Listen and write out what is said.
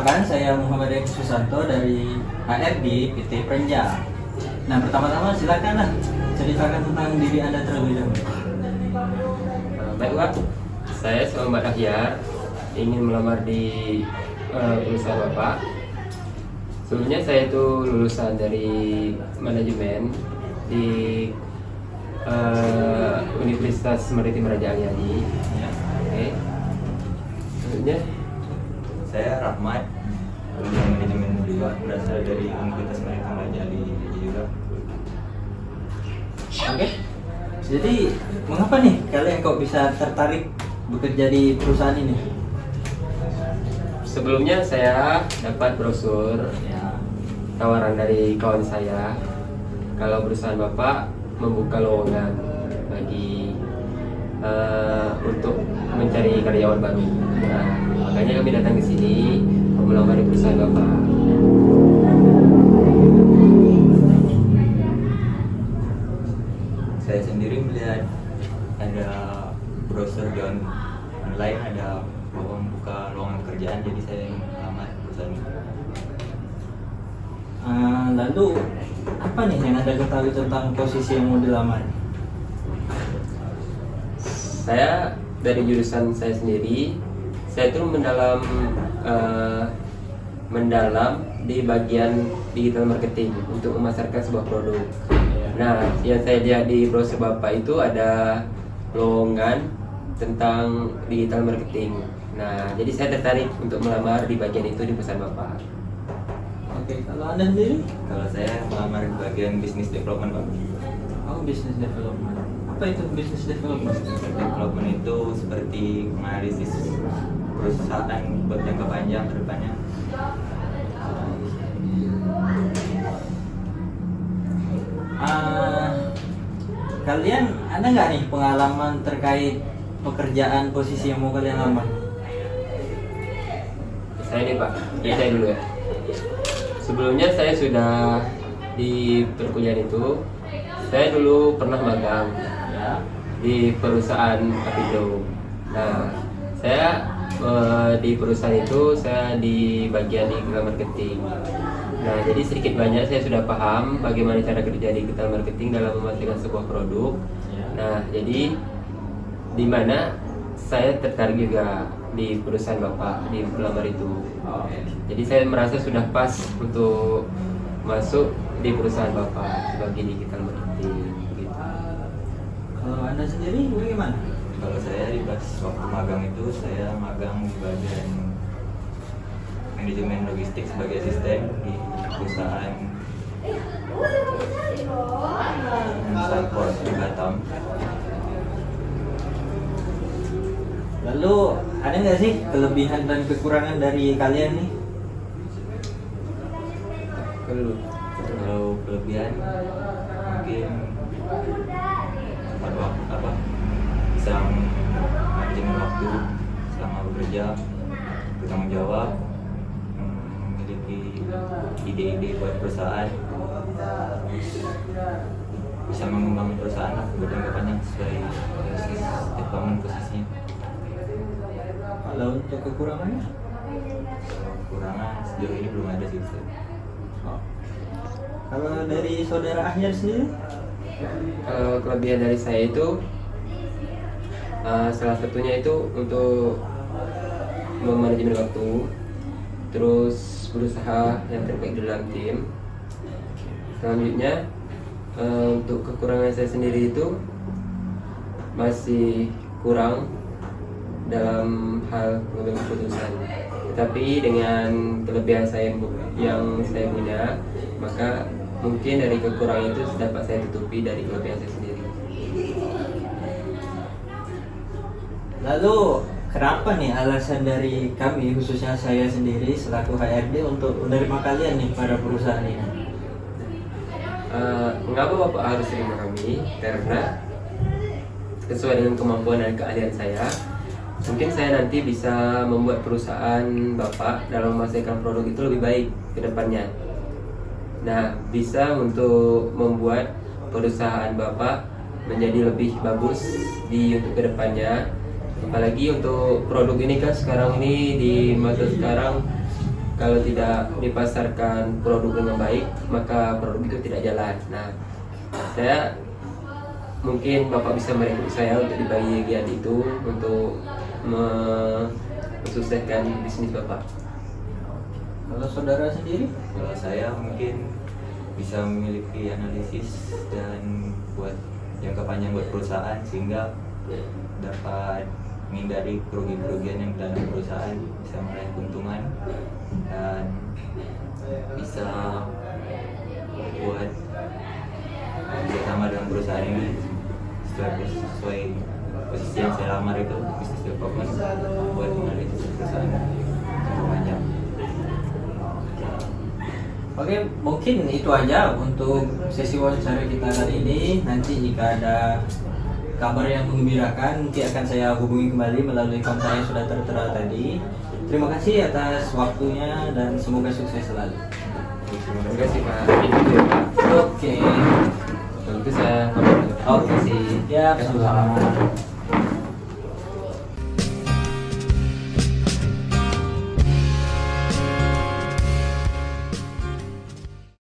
Perkenalkan, saya Muhammad Eko Susanto dari HRD PT Prenja. Nah, pertama-tama silakanlah ceritakan tentang diri Anda terlebih dahulu. Baik Pak, saya Muhammad Ahyar ingin melamar di perusahaan Bapak. Sebelumnya saya itu lulusan dari manajemen di Universitas Maritim Raja Ali. Ya. Oke. Selanjutnya Saya Rahmat, lulusan manajemen juga, berasal dari Universitas Maritim Raja Ali juga. Oke. Jadi, mengapa nih kalian kok bisa tertarik bekerja di perusahaan ini? sebelumnya saya dapat brosur Ya. tawaran dari kawan saya kalau perusahaan Bapak membuka lowongan bagi untuk mencari karyawan baru. Nah, makanya kami datang ke sini melamar di perusahaan Bapak. Saya sendiri melihat ada brosur di online, ada membuka lowongan pekerjaan, jadi saya melamar perusahaan ini. Lalu, apa nih yang Anda ketahui tentang posisi yang mau dilamar? Saya dari jurusan saya sendiri, saya itu mendalam di bagian digital marketing untuk memasarkan sebuah produk. Nah, yang saya lihat di brosur Bapak itu ada lowongan tentang digital marketing. Nah, jadi saya tertarik untuk melamar di bagian itu di perusahaan Bapak. Oke, kalau Anda sendiri? Kalau saya melamar di bagian business development, Pak. Oh, business development. Apa itu business development? Development itu seperti menganalisis perusahaan buat jangka panjang ke depannya. Kalian ada nggak nih pengalaman terkait pekerjaan posisi yang mau kalian lamar? Saya nih Pak, saya dulu ya. Sebelumnya saya sudah di perkuliahan itu, saya dulu pernah magang Ya. di perusahaan Apindo. Nah, saya di perusahaan itu saya di bagian digital marketing. Nah, jadi sedikit banyak saya sudah paham bagaimana cara kerja digital marketing dalam memasarkan sebuah produk. Ya. Nah, jadi di mana saya tertarik juga di perusahaan Bapak di pelamar itu. Jadi saya merasa sudah pas untuk masuk di perusahaan Bapak sebagai digital marketing gitu. Kalau Anda sendiri bagaimana? Kalau saya di pas waktu magang itu, saya magang di bagian manajemen logistik sebagai asisten di perusahaan Sunport di Batam. Lalu ada nggak sih kelebihan dan kekurangan dari kalian nih? Kalau kelebihan mungkin tepat waktu, bisa manajemen waktu selama bekerja, bertanggung jawab, memiliki ide-ide buat perusahaan, bisa mengembangkan perusahaan buat jangka panjang sesuai development posisinya. Kalau untuk kekurangannya? Kalau kekurangan sejauh ini belum ada sih. Oh. Kalau dari saudara Ahyar sendiri? Kalau kelebihan dari saya itu salah satunya itu untuk memanajemen waktu, terus berusaha yang terbaik dalam tim. Selanjutnya untuk kekurangan saya sendiri itu masih kurang dalam hal mengambil keputusan. Tetapi dengan kelebihan yang saya punya, maka mungkin dari kekurangan itu dapat saya tutupi dari kelebihan saya sendiri. Lalu kenapa nih alasan dari kami, khususnya saya sendiri selaku HRD untuk menerima kalian nih pada perusahaan ini? Mengapa Bapak harus terima kami? Karena sesuai dengan kemampuan dan keahlian saya, mungkin saya nanti bisa membuat perusahaan Bapak dalam memasarkan produk itu lebih baik ke depannya. Nah, bisa untuk membuat perusahaan Bapak menjadi lebih bagus untuk ke depannya. Apalagi untuk produk ini kan sekarang ini di masa sekarang Kalau tidak dipasarkan produk dengan baik, maka produk itu tidak jalan. Nah, saya mungkin Bapak bisa merekrut saya untuk di bagian itu untuk mensukseskan bisnis Bapak. Kalau saudara sendiri? Kalau saya mungkin bisa memiliki analisis dan buat jangka panjang buat perusahaan sehingga dapat menghindari kerugian-kerugian yang dalam perusahaan, bisa meraih keuntungan dan bisa buat bersama dengan perusahaan ini sesuai posisi yang saya lamar itu bisnis development buat menganalisis perusahaan jangka panjang. Oke, mungkin itu aja untuk sesi wawancara kita kali ini. Nanti jika ada kabar yang menggembirakan, mungkin akan saya hubungi kembali melalui kontak yang sudah tertera tadi. Terima kasih atas waktunya dan semoga sukses selalu. Terima kasih Pak. Itu ya Pak. Oke. Tentu saya. Oke sih. Ya, sama-sama.